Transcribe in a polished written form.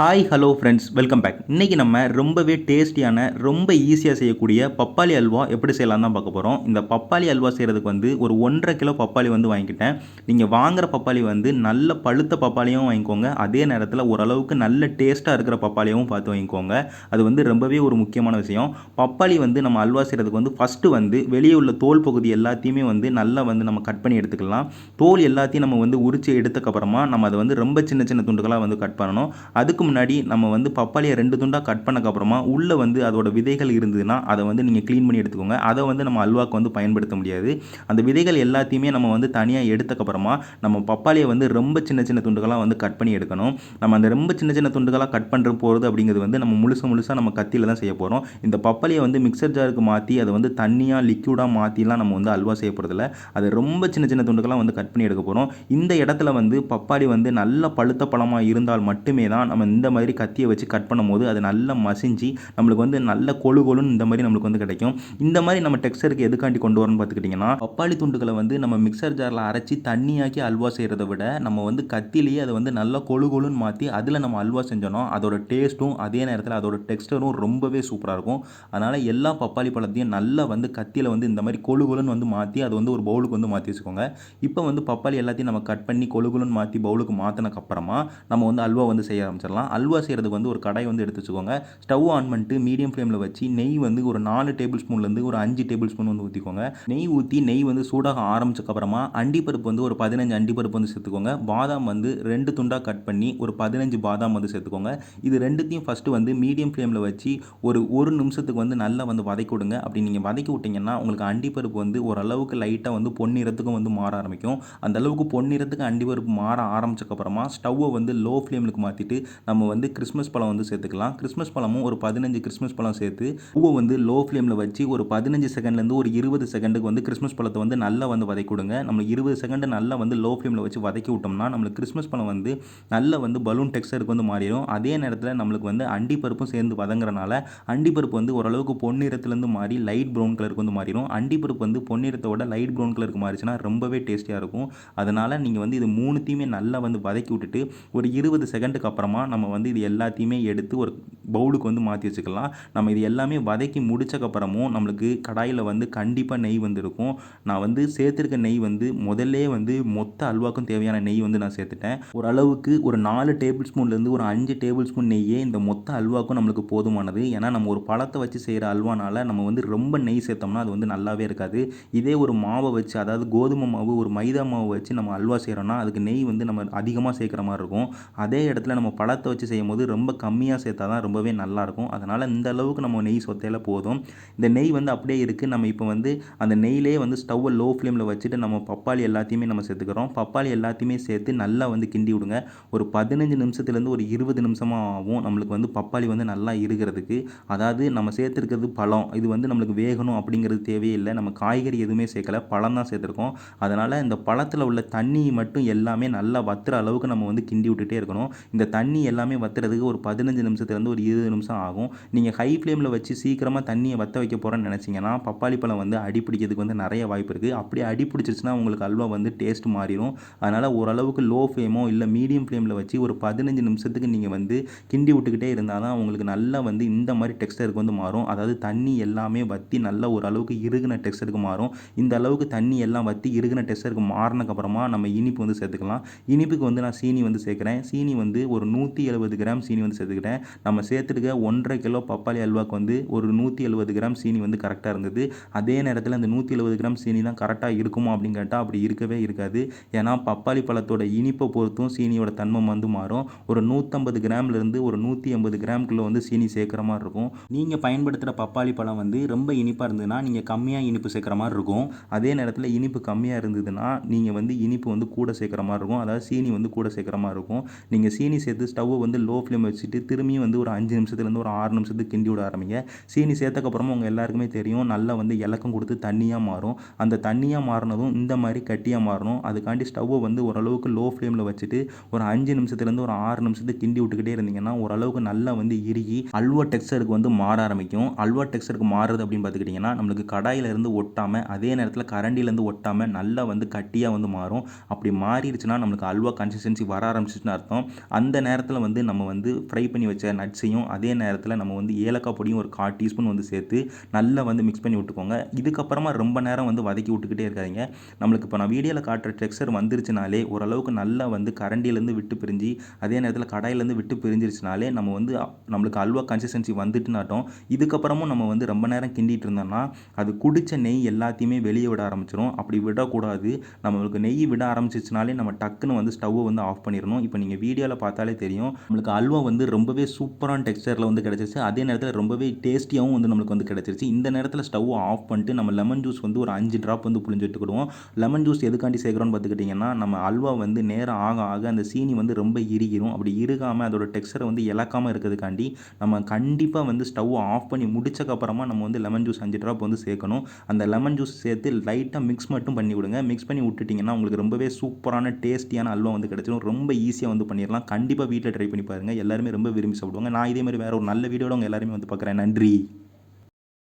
Hi hello friends, welcome back. இன்றைக்கி நம்ம ரொம்பவே டேஸ்டியான ரொம்ப ஈஸியாக செய்யக்கூடிய பப்பாளி அல்வா எப்படி செய்யலாம் தான் பார்க்க போகிறோம். இந்த பப்பாளி அல்வா செய்கிறதுக்கு வந்து ஒரு 1.5 கிலோ பப்பாளி வந்து வாங்கிக்கிட்டேன். நீங்கள் வாங்குகிற பப்பாளி வந்து நல்ல பழுத்த பப்பாளியும் வாங்கிக்கோங்க, அதே நேரத்தில் ஓரளவுக்கு நல்ல டேஸ்ட்டாக இருக்கிற பப்பாளியும் பார்த்து வாங்கிக்கோங்க. அது வந்து ரொம்பவே ஒரு முக்கியமான விஷயம். பப்பாளி வந்து நம்ம அல்வா செய்கிறதுக்கு வந்து ஃபஸ்ட்டு வந்து வெளியே உள்ள தோல் பகுதி எல்லாத்தையுமே வந்து நல்லா வந்து நம்ம கட் பண்ணி எடுத்துக்கலாம். தோல் எல்லாத்தையும் நம்ம வந்து உரித்து எடுத்ததுக்கப்புறமா நம்ம அதை வந்து ரொம்ப சின்ன சின்ன துண்டுகளாக வந்து கட் பண்ணணும். அதுக்கு முன்னாடி நம்ம வந்து பப்பாளியை 2 துண்டாக கட் பண்ணக்கப்புறமா உள்ளே வந்து அதோட விதைகள் இருந்ததுன்னா அதை வந்து நீங்கள் க்ளீன் பண்ணி எடுத்துக்கோங்க. அதை வந்து நம்ம அல்வாக்கு வந்து பயன்படுத்த முடியாது. அந்த விதைகள் எல்லாத்தையுமே நம்ம வந்து தனியாக எடுத்தக்கப்புறமா நம்ம பப்பாளியை வந்து ரொம்ப சின்ன சின்ன துண்டுகளாக வந்து கட் பண்ணி எடுக்கணும். நம்ம அந்த ரொம்ப சின்ன சின்ன துண்டுகளாக கட் பண்ணுற போகிறது அப்படிங்கிறது வந்து நம்ம முழுசாக நம்ம கத்தியில் தான் செய்ய போகிறோம். இந்த பப்பாளியை வந்து மிக்சர் ஜாருக்கு மாற்றி அதை வந்து தண்ணியாக லிக்யூடாக மாற்றிலாம் நம்ம வந்து அல்வா செய்ய போகிறதில்ல. அதை ரொம்ப சின்ன சின்ன துண்டுகளாக வந்து கட் பண்ணி எடுக்க போகிறோம். இந்த இடத்துல வந்து பப்பாளி வந்து நல்ல பழுத்த பழமாக இருந்தால் மட்டுமே தான் நம்ம இந்த மாதிரி கத்தியை வச்சு கட் பண்ணும்போது அது நல்லா மசிஞ்சு நம்மளுக்கு வந்து நல்ல கொழு கொழுன்னு இந்த மாதிரி நம்மளுக்கு வந்து கிடைக்கும். இந்த மாதிரி நம்ம டெக்ஸ்சருக்கு எதுக்காண்டி கொண்டு வரணும்னு பார்த்துக்கிட்டிங்கன்னா, பப்பாளி துண்டுகளை வந்து நம்ம மிக்சர் ஜாரில் அரைச்சி தண்ணியாக்கி அல்வா செய்கிறத விட நம்ம வந்து கத்திலேயே அதை வந்து நல்லா கொழு கொழுன்னு மாற்றி அதில் நம்ம அல்வா செஞ்சோன்னா அதோட டேஸ்ட்டும் அதே நேரத்தில் அதோட டெக்ஸ்டரும் ரொம்பவே சூப்பராக இருக்கும். அதனால் எல்லா பப்பாளி பழத்தையும் நல்லா வந்து கத்தியில் வந்து இந்த மாதிரி கொழு கொழுன்னு வந்து மாற்றி அது வந்து ஒரு பவுலுக்கு வந்து மாற்றி வச்சுக்கோங்க. இப்போ வந்து பப்பாளி எல்லாத்தையும் நம்ம கட் பண்ணி கொழு கொழுன்னு மாற்றி பவுலுக்கு மாற்றினக்கப்புறமா நம்ம வந்து அல்வா வந்து செய்ய ஆரம்பிச்சிடலாம். அல்வா செய்கிறதுக்கு வந்து ஒரு கடாய் வந்து எடுத்து வச்சுக்கோங்க. ஸ்டவ் ஆன் பண்ணிட்டு மீடியம் ஃப்ளேமில் வச்சு நெய் வந்து ஒரு 4 டேபிள் ஸ்பூன்லேருந்து ஒரு 5 டேபிள் ஸ்பூன் வந்து ஊற்றிக்கோங்க. நெய் ஊற்றி நெய் வந்து சூடாக ஆரம்பிச்சக்கப்புறமா அண்டிப்பருப்பு வந்து ஒரு 15 அண்டிப்பருப்பு வந்து சேர்த்துக்கோங்க. பாதாம் வந்து 2 துண்டாக கட் பண்ணி ஒரு 15 பாதாம் வந்து சேர்த்துக்கோங்க. இது ரெண்டுத்தையும் ஃபஸ்ட்டு வந்து மீடியம் ஃப்ளேமில் வச்சு ஒரு நிமிஷத்துக்கு வந்து நல்லா வந்து வதக்கி விடுங்க. அப்படி நீங்கள் வதக்கி விட்டிங்கன்னா உங்களுக்கு அண்டிப்பருப்பு வந்து ஓரளவுக்கு லைட்டாக வந்து பொன்னிறத்துக்கும் வந்து மாற ஆரம்பிக்கும். அந்த அளவுக்கு பொன்னிறத்துக்கு அண்டிப்பருப்பு மாற ஆரம்பிச்சக்கப்புறமா ஸ்டவ்வை வந்து லோ ஃப்ளேமுக்கு மாற்றிட்டு நம்ம வந்து கிறிஸ்மஸ் பழம் வந்து சேர்த்துக்கலாம். கிறிஸ்மஸ் பழமும் ஒரு 15 கிறிஸ்மஸ் பழம் சேர்த்து பூவை வந்து லோ ஃப்ளேமில் வச்சு ஒரு 15 செகண்ட்லேருந்து ஒரு 20 செகண்டுக்கு வந்து கிறிஸ்மஸ் பழத்தை வந்து நல்லா வந்து வதக்கி விடுங்க. நம்ம 20 செகண்ட் நல்லா வந்து லோ ஃப்ளேமில் வச்சு வதக்கி விட்டோம்னா நம்மளுக்கு கிறிஸ்மஸ் பழம் வந்து நல்ல வந்து பலூன் டெக்ஸ்சருக்கு வந்து மாறிடும். அதே நேரத்தில் நம்மளுக்கு வந்து அண்டிப்பருப்பும் சேர்ந்து வதங்குறனால அண்டிப்பருப்பு வந்து ஓரளவுக்கு பொன்னிறத்துலேருந்து மாறி லைட் ப்ரௌன் கலருக்கு வந்து மாறிடும். அண்டிப்பருப்பு வந்து பொன்னிறத்தோட லைட் ப்ரௌன் கலருக்கு மாறிச்சுன்னா ரொம்பவே டேஸ்டியாக இருக்கும். அதனால் நீங்கள் வந்து இது மூணுத்தையுமே நல்லா வந்து வதக்கி விட்டுட்டு ஒரு 20 செகண்டுக்கு அப்புறமா நம்ம வந்து இது எல்லாத்தையுமே எடுத்து ஒரு பவுலுக்கு வந்து மாற்றி வச்சுக்கலாம். நம்ம இது எல்லாமே வதக்கி முடிச்சக்கப்புறமும் நம்மளுக்கு கடாயில் வந்து கண்டிப்பாக நெய் வந்து இருக்கும். நான் வந்து சேர்த்துருக்க நெய் வந்து முதல்லே வந்து மொத்த அல்வாக்கும் தேவையான நெய் வந்து நான் சேர்த்துட்டேன். ஓரளவுக்கு ஒரு 4 டேபிள் ஸ்பூன்லேருந்து ஒரு 5 டேபிள் ஸ்பூன் நெய்யே இந்த மொத்த அல்வாக்கும் நம்மளுக்கு போதுமானது. ஏன்னா நம்ம ஒரு பழத்தை வச்சு செய்கிற அல்வானால நம்ம வந்து ரொம்ப நெய் சேர்த்தோம்னா அது வந்து நல்லாவே இருக்காது. இதே ஒரு மாவை வச்சு, அதாவது கோதுமை மாவு ஒரு மைதா மாவு வச்சு நம்ம அல்வா செய்கிறோன்னா அதுக்கு நெய் வந்து நம்ம அதிகமாக சேர்க்குற மாதிரி இருக்கும். அதே இடத்துல நம்ம பழத்தை வச்சு செய்யும்போது ரொம்ப கம்மியாக சேர்த்தா தான் ரொம்பவே நல்லாயிருக்கும். அதனால் இந்த அளவுக்கு நம்ம நெய் சொத்தையில் போதும். இந்த நெய் வந்து அப்படியே இருக்குது. நம்ம இப்போ வந்து அந்த நெய்யிலே வந்து ஸ்டவ்வை லோ ஃப்ளேமில் வச்சுட்டு நம்ம பப்பாளி எல்லாத்தையுமே நம்ம சேர்த்துக்கிறோம். பப்பாளி எல்லாத்தையுமே சேர்த்து நல்லா வந்து கிண்டி விடுங்க. ஒரு 15 நிமிஷத்துலேருந்து ஒரு 20 நிமிஷமாக ஆகும் நம்மளுக்கு வந்து பப்பாளி வந்து நல்லா இருக்கிறதுக்கு. அதாவது நம்ம சேர்த்துருக்கிறது பழம், இது வந்து நம்மளுக்கு வேகணும் அப்படிங்கிறது தேவையே இல்லை. நம்ம காய்கறி எதுவுமே சேர்க்கல, பழம் தான் சேர்த்துருக்கோம். அதனால் இந்த பழத்தில் உள்ள தண்ணி மட்டும் எல்லாமே நல்லா வத்துற அளவுக்கு நம்ம வந்து கிண்டி விட்டுட்டே இருக்கணும். இந்த தண்ணி எல்லாமே வத்துறதுக்கு ஒரு 15 நிமிஷத்துலேருந்து ஒரு 20 நிமிஷம் ஆகும். நீங்கள் ஹை ஃப்ளேமில் வச்சு சீக்கிரமாக தண்ணியை வற்ற வைக்க போகிறேன்னு நினச்சிங்கன்னா பப்பாளி பழம் வந்து அடி பிடிக்கிறதுக்கு வந்து நிறைய வாய்ப்பு இருக்குது. அப்படி அடி பிடிச்சிருச்சுன்னா உங்களுக்கு அல்வா வந்து டேஸ்ட் மாறிடும். அதனால் ஓரளவுக்கு லோ ஃப்ளேமோ இல்லை மீடியம் ஃப்ளேமில் வச்சு ஒரு 15 நிமிஷத்துக்கு நீங்கள் வந்து கிண்டி விட்டுக்கிட்டே இருந்தால் தான் உங்களுக்கு நல்லா வந்து இந்த மாதிரி டெக்ஸ்டருக்கு வந்து மாறும். அதாவது தண்ணி எல்லாமே வற்றி நல்லா ஓரளவுக்கு இறுகின டெக்ஸ்டருக்கு மாறும். இந்த அளவுக்கு தண்ணி எல்லாம் வற்றி இறுகின டெக்ஸ்டருக்கு மாறினக்கப்புறமா நம்ம இனிப்பு வந்து சேர்த்துக்கலாம். இனிப்புக்கு வந்து நான் சீனி வந்து சேர்க்குறேன். சீனி வந்து ஒரு 170 கிராம் சீனி வந்து சேர்த்துக்கிட்டேன். நம்ம சேர்த்துருக்க 1.5 கிலோ பப்பாளி அல்வாக்கு வந்து ஒரு 170 கிராம் சீனி வந்து கரெக்டாக இருந்தது. அதே நேரத்தில் அந்த 170 கிராம் சீனி தான் கரெக்டாக இருக்குமா அப்படின்னு கேட்டால் அப்படி இருக்கவே இருக்காது. ஏன்னா பப்பாளி பழத்தோட இனிப்பை பொறுத்தும் சீனியோட தன்மை வந்து மாறும். ஒரு 150 கிராம்லேருந்து ஒரு 180 கிராம்குள்ளே வந்து சீனி சேர்க்குற மாதிரி இருக்கும். நீங்கள் பயன்படுத்துகிற பப்பாளி பழம் வந்து ரொம்ப இனிப்பாக இருந்ததுன்னா நீங்கள் கம்மியாக இனிப்பு சேர்க்குற மாதிரி இருக்கும். அதே நேரத்தில் இனிப்பு கம்மியாக இருந்ததுன்னா நீங்கள் வந்து இனிப்பு வந்து கூட சேர்க்குற மாதிரி இருக்கும். அதாவது சீனி வந்து கூட சேர்க்குற மாதிரி இருக்கும். நீங்கள் சீனி சேர்த்து ஸ்டவ்வை வந்து லோ ஃப்ளேம் வச்சுட்டு திரும்பியும் வந்து ஒரு 5 நிமிஷத்துலேருந்து ஒரு 6 நிமிஷத்துக்கு கிண்டி விட ஆரம்பிங்க. சீனி சேர்த்தக்கப்புறமா உங்கள் எல்லாருக்குமே தெரியும் நல்லா வந்து இலக்கம் கொடுத்து தண்ணியாக மாறும். அந்த தண்ணியாக மாறினதும் இந்த மாதிரி கட்டியாக மாறணும். அதுக்காண்டி ஸ்டவ்வை வந்து ஓரளவுக்கு லோ ஃப்ளேமில் வச்சுட்டு ஒரு 5 நிமிஷத்துலேருந்து ஒரு 6 நிமிஷத்துக்கு கிண்டி விட்டுக்கிட்டே இருந்தீங்கன்னா ஓரளவுக்கு நல்லா வந்து இறுகி அல்வா டெக்ஸ்சருக்கு வந்து மாற ஆரம்பிக்கும். அல்வா டெக்ஸ்சருக்கு மாறுறது அப்படின்னு பார்த்துக்கிட்டிங்கன்னா நம்மளுக்கு கடாயிலேருந்து ஒட்டாமல் அதே நேரத்தில் கரண்டிலேருந்து ஒட்டாமல் நல்லா வந்து கட்டியாக வந்து மாறும். அப்படி மாறிடுச்சுன்னா நம்மளுக்கு அல்வா கன்சிஸ்டன்சி வர ஆரம்பிச்சிச்சுன்னு அர்த்தம். அந்த நேரத்தில் வந்து வந்து நம்ம வந்து ஃப்ரை பண்ணி வச்ச நட்ஸையும் அதே நேரத்தில் நம்ம வந்து ஏலக்காய் பொடியும் ஒரு 1/4 டீஸ்பூன் வந்து சேர்த்து நல்லா வந்து மிக்ஸ் பண்ணி விட்டுக்கோங்க. இதுக்கப்புறமா ரொம்ப நேரம் வந்து வதக்கி விட்டுக்கிட்டே இருக்காதீங்க. நம்மளுக்கு இப்போ நான் வீடியோவில் காட்டுற டெக்ஸ்சர் வந்துருச்சுனாலே ஓரளவுக்கு நல்லா வந்து கரண்டிலேருந்து விட்டு பிரிஞ்சு அதே நேரத்தில் கடாயிலேருந்து விட்டு பிரிஞ்சிருச்சுனாலே நம்ம வந்து நம்மளுக்கு அல்வா கன்சிஸ்டன்சி வந்துட்டுனாட்டும். இதுக்கப்புறமும் நம்ம வந்து ரொம்ப நேரம் கிண்டிட்டு இருந்தோம்னா அது குடித்த நெய் எல்லாத்தையுமே வெளியே விட ஆரம்பிச்சிடும். அப்படி விடக்கூடாது. நம்மளுக்கு நெய் விட ஆரம்பிச்சிச்சுனாலே நம்ம டக்குன்னு வந்து ஸ்டவ்வை வந்து ஆஃப் பண்ணிடணும். இப்போ நீங்கள் வீடியோவில் பார்த்தாலே தெரியும் நம்மளுக்கு அல்வா வந்து ரொம்பவே சூப்பரான டெக்ஸ்சரில் வந்து கிடச்சிருச்சு. அதே நேரத்தில் ரொம்பவே டேஸ்டியாகவும் வந்து நம்மளுக்கு வந்து கிடச்சிருச்சு. இந்த நேரத்தில் ஸ்டவ்வை ஆஃப் பண்ணிட்டு நம்ம லெமன் ஜூஸ் வந்து ஒரு 5 ட்ராப் வந்து புழிஞ்சு விட்டுக்கிடுவோம். லெமன் ஜூஸ் எதுக்காண்டி சேர்க்குறோன்னு பார்த்துக்கிட்டிங்கன்னா நம்ம அல்வா வந்து நேரம் ஆக ஆக அந்த சீனி வந்து ரொம்ப இறுகிரும். அப்படி இறுகாமல் அதோட டெக்ஸ்சரை வந்து இழக்காமல் இருக்கிறதுக்காண்டி நம்ம கண்டிப்பாக வந்து ஸ்டவ் ஆஃப் பண்ணி முடிச்சக்கப்புறமா நம்ம வந்து லெமன் ஜூஸ் 5 ட்ராப் வந்து சேர்க்கணும். அந்த லெமன் ஜூஸ் சேர்த்து லைட்டாக மிக்ஸ் மட்டும் பண்ணி விடுங்க. மிக்ஸ் பண்ணி விட்டுட்டிங்கன்னா உங்களுக்கு ரொம்பவே சூப்பரான டேஸ்டியான அல்வா வந்து கிடச்சிடும். ரொம்ப ஈஸியாக வந்து பண்ணிடலாம். கண்டிப்பாக வீட்டில் ட்ரை பண்ணி பாருங்கள். எல்லாருமே ரொம்ப விரும்பி சாப்பிடுவாங்க. நான் இதே மாதிரி வேறு ஒரு நல்ல வீடியோட உங்கள் எல்லாருமே வந்து பார்க்குறேன். நன்றி.